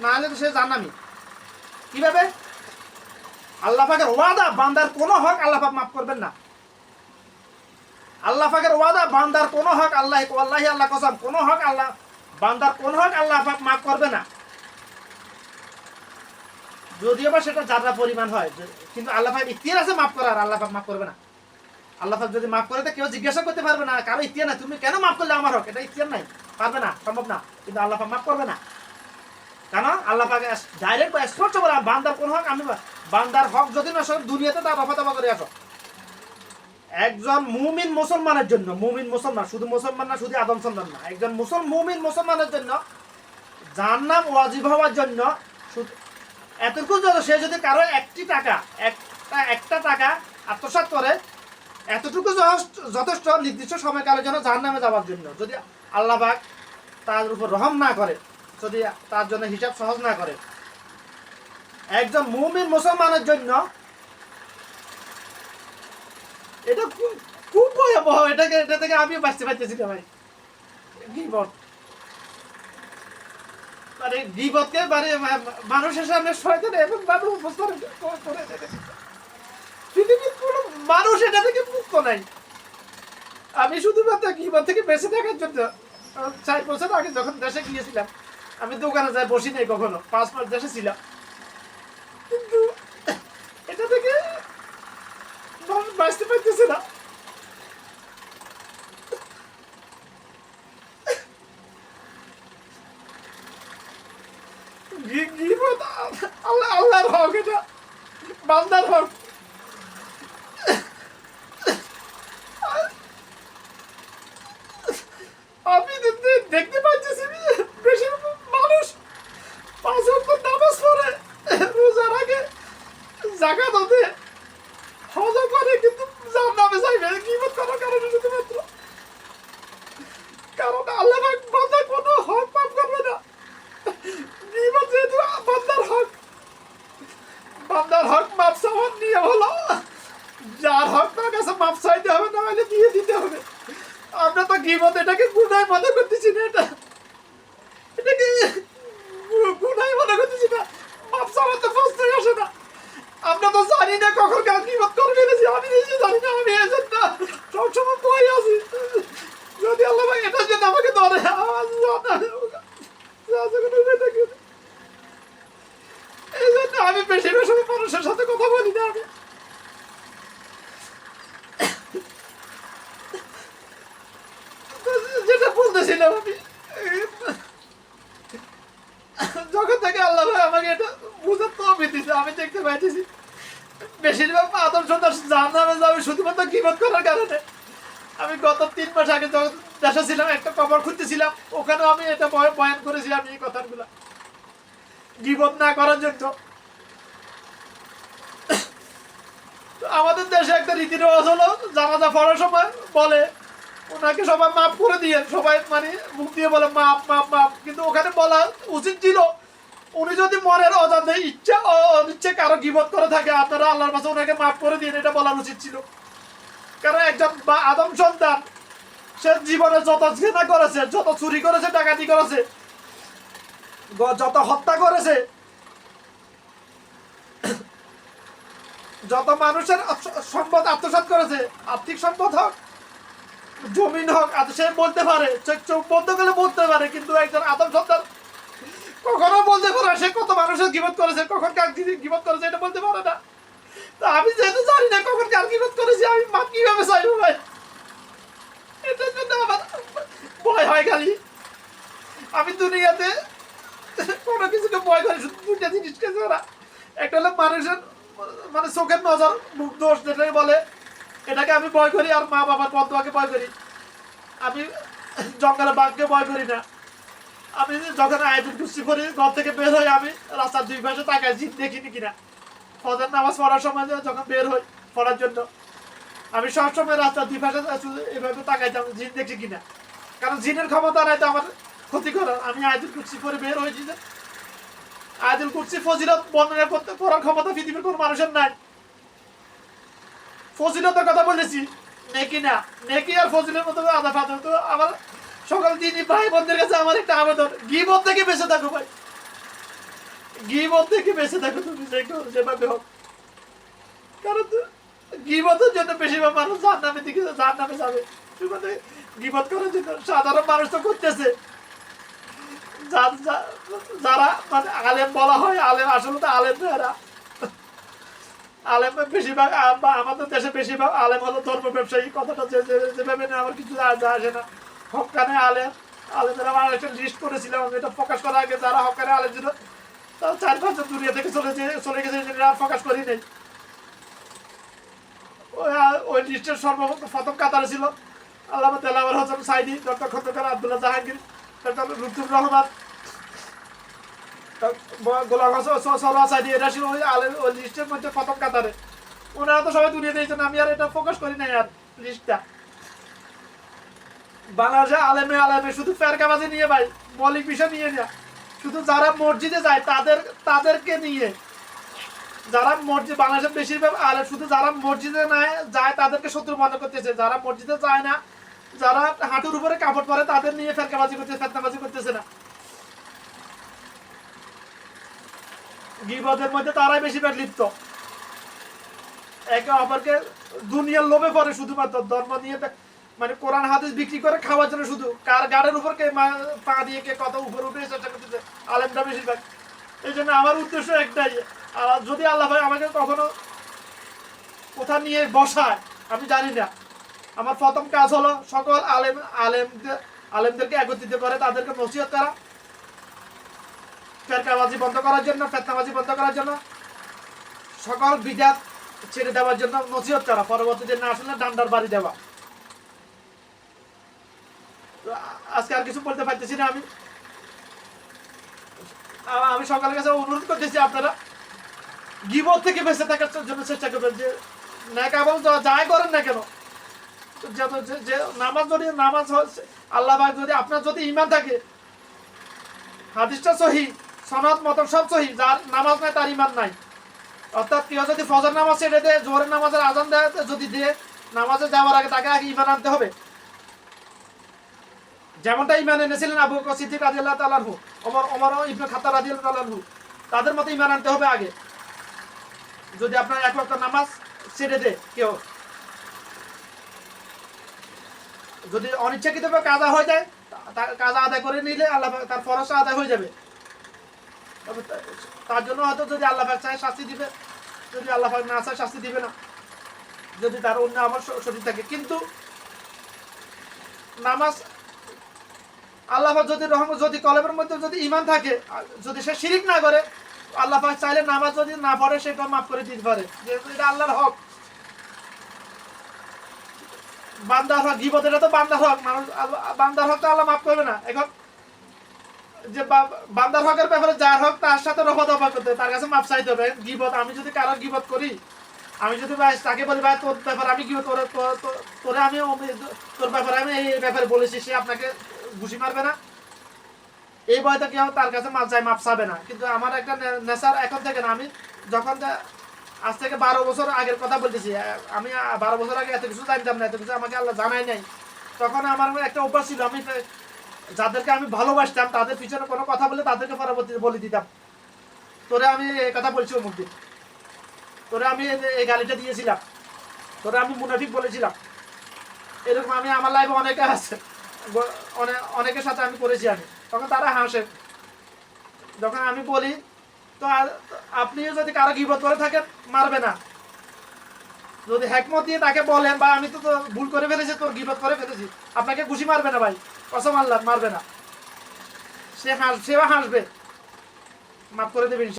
না হলে তো সে জাহান্নামী। কিভাবে? আল্লাহ পাকের ওয়াদা, বান্দার কোনো হক আল্লাহ পাক মাফ করবেন না। আল্লাহ পাকের ওয়াদা, বান্দার কোনো হক আল্লাহি আল্লাহ কসম, কোনো হক আল্লাহ, বান্দার কোনো হক আল্লাহ পাক মাফ করবে না, যদিও বা সেটা যারা পরিমাণ হয়। কিন্তু আল্লাহ পাক ইখতিয়ার আছে মাফ করার, আল্লাহ পাক মাফ করবে না। আল্লাহ পাক যদি মাফ করে তো কেউ জিজ্ঞাসা করতে পারবে না, কারো ইখতিয়ার নাই, তুমি কেন মাফ করলে আমার হক, এটা ইখতিয়ার নাই, পারবে না, সম্ভব না। কিন্তু আল্লাহ পাক মাফ করবে না, কেন? আল্লাহ পাক ডাইরেক্ট বা স্পষ্ট বলে বান্দার কোন হক আমি, বান্দার হক যদি না সব দুনিয়াতে তার রফা করে আসো। একজন মুমিন মুসলমানের জন্য, মুমিন মুসলমান, শুধু মুসলমান না, শুধু আদম সন্তান না, একজন মুমিন মুসলমানের জন্য জান্নাত ওয়াজিব হওয়ার জন্য এতটুকু সে যদি কারো একটা টাকা আত্মসাৎ করে, এতটুকু যথেষ্ট নির্দিষ্ট সময়কালের জন্য জাহান্নামে যাওয়ার জন্য। যদি আল্লাহ পাক তার উপর রহম না করে, যদি তার জন্য হিসাব সহজ না করে, একজন মুমিন মুসলমানের জন্য এটা খুব ভয়াবহ। এটা থেকে আমিও বাঁচতে পারতেছি না ভাই। গীবত মানে গীবতকে মানে মানুষের সামনে শয়তান এবং ভাবে উপস্থাপন করে দেবে। পৃথিবীর কোনো মানুষ এটা থেকে মুক্ত নাই। আমি শুধুমাত্র গীবত থেকে বেঁচে থাকার জন্য 4 বছর আগে যখন দেশে গিয়েছিলাম, আমি দোকানে যাই বসি নাই কখনো, 5 মাস দেশে ছিলাম, কিন্তু এটা থেকে বাঁচতে পারতেছে না। আল্লাহর হক, এটা বান্দার হক। আমি দেখতে পাচ্ছি বেশি মানুষ 5 ওয়াক্ত নামাজ পড়ে, রোজা রাখে, যাকাত দেয়, হজ করে, কিন্তু জাহান্নামে যাইবে গীবত করার কারণে, শুধুমাত্র কারণ আল্লাহ পাক বান্দার কোনো হক মাফ করবে না। গীবত যেহেতু বান্দার হক, বান্দার হক মাফ চাওয়ার নিয়ম হলো যার হক তার কাছে মাফ চাইতে হবে, না হলে দিয়ে দিতে হবে। আমরা তো গীবত এটাকে গুনাহ মনে করতেছি না, এটাকে গুনাহ মনে করতেছি না। মাফ চাওয়ার তো প্রশ্নই আসে না। আমরা তো জানি না কখন কার গীবত করে ফেলেছি, আমি নিজে জানি না। আমি এই জন্য সবসময় ভয় আছি, যদি আল্লাহ ভাই এটার জন্য আমাকে ধরে, এই জন্য আমি বেশিরভাগ সময় মানুষের সাথে কথা বলি না। আমি যেটা বলতেছিলাম, আমি যখন থেকে আল্লাহ ভাই আমাকে এটা বুঝার তৌফিক দিয়েছে, আমি দেখতে পাইতেছি বেশিরভাগ আদম সন্তান জাহান্নামে যাবে শুধুমাত্র গীবত করার কারণে। আমি গত 3 মাস আগে যখন দেশে ছিলাম, একটা কবর খুঁজতেছিলাম, ওখানেও আমি এটা বয়ান করেছিলাম এই কথাগুলা, গীবত না করার জন্য। আমাদের দেশে একটা রীতি রেওয়াজ হলো, জানাজা পড়ার সময় বলে ওনাকে সবাই মাফ করে দিয়ে, সবাই মানে মুখ দিয়ে বলে মাফ মাফ মাফ, কিন্তু ওখানে বলা উচিত ছিল উনি যদি মনের অজান্তে ইচ্ছা অনিচ্ছে কারো গীবত করে থাকে, আপনারা আল্লাহর কাছে ওনাকে মাফ করে দিন, এটা বলা উচিত ছিল। কারণ একজন আদম সন্তান, সে জীবনে যত জেনা করেছে, যত চুরি করেছে, ডাকাতি করেছে, যত হত্যা করেছে, যত মানুষের সম্পদ আত্মসাৎ করেছে, আর্থিক সম্পদ হোক, জমিন হোক, সে বলতে পারে, চোখ বন্ধ করে বলতে পারে। কিন্তু একজন আদম সন্তান কখনো বলতে পারে সে কত মানুষের গীবত করেছে, কখন কার গীবত করেছে, এটা বলতে পারে না। তো আমি যেহেতু জানি না কখন কার গীবত করেছি, আমি মাপ কিভাবে চাইবো ভাই? এটার জন্য আমার ভয় হয় খালি। আমি দুনিয়াতে কোনো কিছুকে ভয় করি শুধু 2টা জিনিসকে ছাড়া। একটা হলো মানুষের মানে চোখের নজর, মুখ দোষ যেটাকে বলে, এটাকে আমি ভয় করি, আর মা বাবার বদুয়াকে ভয় করি। আমি জঙ্গলে বাঘকে ভয় করি না। আমি যখন আয়াতুল কুরসি পড়ি, ঘর থেকে বের হই, আমি রাস্তার 2 পাশে তাকাই জিন দেখিনি কিনা। ফজর নামাজ পড়ার সময় যখন বের হই পড়ার জন্য, আমি সবসময় রাস্তার 2 পাশে এভাবে তাকাইতাম জিন দেখছি কিনা, কারণ জিনের ক্ষমতা নাই তো আমার ক্ষতি করার। আমি আয়াতুল কুরসি পড়ে বের হয়েছি যে আয়াতুল কুরসি ফজিলত বর্ণনা করতে করার ক্ষমতা পৃথিবীর কোনো মানুষের নাই। ফজিলতের কথা বলেছি, নেকি না, নেকি আর ফজিলের মতো আদা ফাদা। তো আমার সকল দিনই ভাই বোনদের কাছে আমার একটা আবেদন, গীবত থেকে বেঁচে থাকো ভাই। গীবত থেকে বেঁচে থাকো তুমি, যেভাবে হোক। কারণ গীবতের জন্য বেশিরভাগ মানুষ জাহান্নামে দিকে জাহান্নামে যাবে। গীবত করার জন্য সাধারণ মানুষ তো করতেছে, যারা মানে আলেম বলা হয়, আলেম আসলে তো আলেম না এরা। আলেম বেশিরভাগ আমাদের দেশে বেশিরভাগ আলেম হলো ধর্ম ব্যবসায়ী। কথাটা যেভাবে না আমার কিছু আসে না। হকানে আলেম, আলেমের আমার একটা লিস্ট করেছিলাম, এটা প্রকাশ করার আগে যারা হকানে আলেম ছিল তারা 4-5 জন দুনিয়া থেকে চলে গেছে, প্রকাশ করি নেই। ওই লিস্টের সর্বপ্রথম কাতারে ছিল আল্লামা দেলাওয়ার হোসেন সাইদি, ডক্টর খন্দকার আব্দুল্লাহ জাহাঙ্গীর, ডক্টর লুৎফুর রহমান, গোলাম হাসান সাইদি। এটা ছিল ওই লিস্টের মধ্যে প্রথম কাতারে। ওনারা তো সবাই দুনিয়া দিয়েছেন, আমি আর এটা প্রকাশ করি নাই আর লিস্টটা। বাংলাদেশে আলেমে শুধু ফেরকাবাজি নিয়ে ভাই, মৌলিক বিষয় নিয়ে না, শুধু যারা মসজিদে যায় তাদেরকে নিয়ে, যারা মসজিদ বাংলাদেশের বেশিরভাগ আলেম শুধু যারা মসজিদে না যায় তাদেরকে শত্রু মনে করতেছে, যারা মসজিদে যায় না, যারা হাঁটুর উপরে কাপড় পরে তাদের নিয়ে ফেরকাবাজি করতেছে, ফেতনাবাজি করতেছে না। গীবতের মধ্যে তারাই বেশিরভাগ লিপ্ত, একে অপরকে দুনিয়ার লোভে পড়ে, শুধুমাত্র ধর্ম নিয়ে মানে কোরআন হাদিস বিক্রি করে খাওয়ার জন্য, শুধু কার গাড়ের উপর কে পা দিয়ে কে কত উপরে উঠে চেষ্টা করতেছে আলেমটা বেশিরভাগ। এই জন্য আমার উদ্দেশ্য একটাই, যদি আল্লাহ ভাই আমাকে কখনো কোথা নিয়ে বসায় আমি জানি না, আমার প্রথম কাজ হলো সকল আলেমদেরকে একত্রিত করে তাদেরকে নসিহত করা, ফেরকাবাজি বন্ধ করার জন্য, ফেতনাবাজি বন্ধ করার জন্য, সকল বিদাত ছেড়ে দেওয়ার জন্য নসিহত করা, পরবর্তীতে না আসলে ডান্ডার বাড়ি দেওয়া। আজকে আর কিছু বলতে পারতেছি না। আমি সকালের কাছে অনুরোধ করতেছি, আপনারা গীবত থেকে বেঁচে থাকার জন্য চেষ্টা করবেন। যে নেক আমল যাই করেন না কেন, যে নামাজ আল্লাহ পাক যদি আপনার যদি ঈমান থাকে, হাদিসটা সহি, সনদ মতন সব সহি, যার নামাজ নাই তার ঈমান নাই। অর্থাৎ কেউ যদি ফজর নামাজ ছেড়ে দেয়, জোহরের নামাজের আজান দেয়, যদি দিয়ে নামাজে যাওয়ার আগে তাকে আগে ঈমান আনতে হবে। যেমনটা ঈমান এনেছিলেন আবু বকর সিদ্দিক রাদিয়াল্লাহু তাআলা আনহু, ওমর ইবনে খাত্তাব রাদিয়াল্লাহু তাআলা আনহু, তাদের মতো ঈমান আনতে হবে আগে। যদি আপনার এক ওয়াক্ত নামাজ ছেড়ে দেয় কেউ, যদি অনিচ্ছাকৃতভাবে কাজা হয়ে যায়, কাজা আদায় করে নিলে আল্লাহ তার ফরজ আদায় হয়ে যাবে। তবে তার জন্য হয়তো যদি আল্লাহ পাক চায় শাস্তি দিবে, যদি আল্লাহ পাক না চায় শাস্তি দিবে না, যদি তার অন্য আমার শরীর থাকে। কিন্তু নামাজ আল্লাহ পাক যদি কলবের মধ্যে যদি ঈমান থাকে, যদি সে শিরিক না করে, আল্লাহ পাক চাইলে নামাজ যদি না পড়ে সেটা মাফ করে দিতে পারে, যেহেতু এটা আল্লাহর হক। বান্দার হক, গীবত এটা তো বান্দার হক, মানুষ বান্দার হক তো আল্লাহ মাফ করবে না। এখন যে বান্দার হকের ব্যাপারে যার হক তার সাথে রফা দফা করতে, তার কাছে মাফ চাইতে হবে। গীবত, আমি যদি কারোর গীবত করি, আমি যদি ভাই তাকে বলি ভাই তোর ব্যাপারে আমি কি তোরে আমি তোর ব্যাপারে আমি এই ব্যাপারে বলেছি, সে আপনাকে ঘুষি মারবে না, এই ভয়টা কেউ তার কাছে মাপ চাবে না। কিন্তু আমার একটা নেশার এখন থেকে না, আমি যখন আজ থেকে 12 বছর আগের কথা বলতেছি, আমি 12 বছর আগে এত কিছু জানতাম না, এত কিছু আমাকে আল্লাহ জানাই নাই। তখন আমার একটা অভ্যাস ছিল, আমি যাদেরকে আমি ভালোবাসতাম তাদের পিছনে কোনো কথা বলে তাদেরকে পরবর্তীতে বলে দিতাম, তোরে আমি এই কথা বলছি অমুক দিন, তোরে আমি এই গালিটা দিয়েছিলাম, তোরে আমি মুনাফিক বলেছিলাম। এরকম আমি আমার লাইফে অনেকে আছে, অনেকের সাথে আমি করেছি। আমি তখন তারা হাসে যখন আমি বলি। তো আপনিও যদি কারো গীবত করে থাকেন, মারবে না। যদি হিকমত দিয়ে তাকে বলেন বা আমি তো ভুল করে ফেলেছি, তোর গীবত করে ফেলেছি, আপনাকে ঘুষি মারবে না ভাই, কসম আল্লাহ মারবে না। সেও হাসবে, মাফ করে দেবে।